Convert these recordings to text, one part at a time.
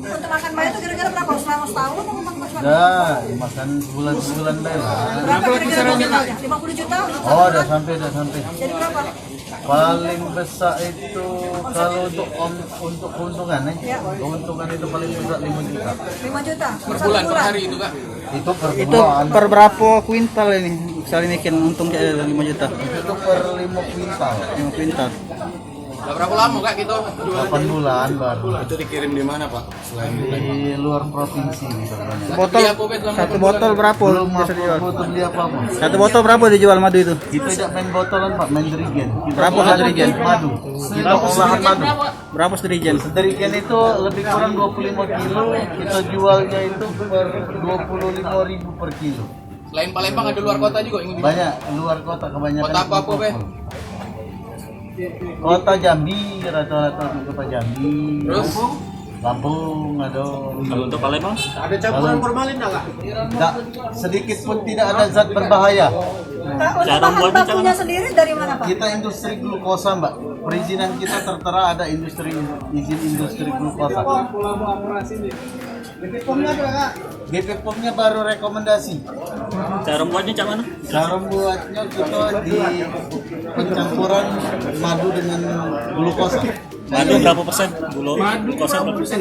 Untuk makan bayi itu kira-kira berapa? Selama setahun atau makan pas banget? Dah, makan sebulan lah. Berapa kira-kira totalnya? 50 juta? Oh, dah sampai. Jadi berapa? Paling besar itu kalau untuk keuntungan Ya. keuntungan itu paling besar 5 juta. 5 juta? Per bulan, per hari itu kak. Itu per Itu bulan. per berapa kuintal ini? Misalnya bikin untung kayak 5 juta. Itu per 5 kuintal. 5 kuintal. Udah berapa lama kak gitu? 8 bulan baru. Itu dikirim di mana pak? Selain Di luar provinsi gitu. Botol satu botol berapa Belum bisa dijual? botol beli apa-apa. Satu botol berapa dijual madu itu? Kita tidak main botolan Pak, main dirigen. Kita Berapa olahan dirigen? Madu. Kita olahan madu. Berapa sedirigen? Dirigen itu lebih kurang 25 kilo, kita jualnya itu per 25.000 per kilo. Selain Palembang ada luar kota juga yang Banyak luar kota kebanyakan. Kota apa Be? Kota Jambi, rata-rata kota Jambi. Terus? Lampung ada. Kalau untuk Palembang? Ada campuran formalin enggak? Enggak, sedikit pun tidak ada zat berbahaya. Untuk Cara bahan buatnya bakunya sendiri dari mana Pak? Kita industri glukosa, Mbak. Perizinan kita tertera ada izin industri glukosa. BP POM-nya baru rekomendasi. Cara buatnya cak mana? Cara buatnya kita di pencampuran madu dengan glukosa. Madu berapa persen? Glukosa berapa persen?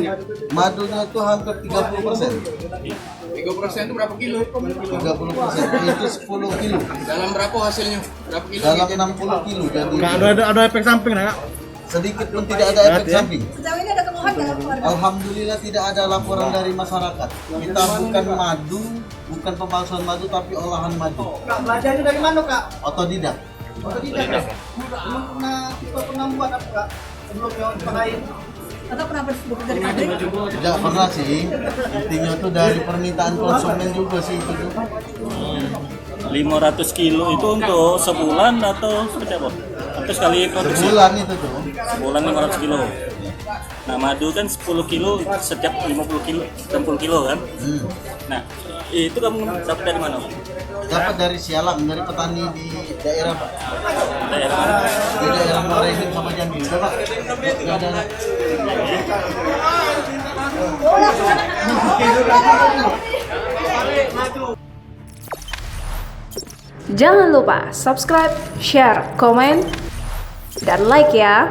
Madunya itu hampir 30%. 3% itu berapa kilo? 30% itu 10 kilo. Dalam berapa hasilnya? Berapa kilo? Dalam 60 kilo. Jadi Ada efek samping enggak? sedikit pun tidak ada efek samping. Sejauh ini ada keluhan dalam keluarga? Alhamdulillah tidak ada laporan dari masyarakat. Kita bukan madu, bukan pemalsuan madu, tapi olahan madu. Kak, belajarnya dari mana kak? Otodidak. Pernah buat apa kak? Sebelumnya lain. Atau pernah bekerja di pabrik? Tidak pernah sih. Intinya itu dari permintaan konsumen juga sih itu. 500 kilo itu untuk sebulan atau seperti apa? Atau sekali produksi? Sebulan itu tuh. Sebulan 500 kilo. Nah madu kan 10 kilo setiap 50 kilo, 60 kilo kan? Nah itu kamu dapat dari mana? Dapat dari sialam, dari petani di daerah Pak. Daerah mana? Di daerah Morenin sama Jambi. Udah Pak. Nggak ada. Jangan lupa subscribe, share, komen, dan like ya.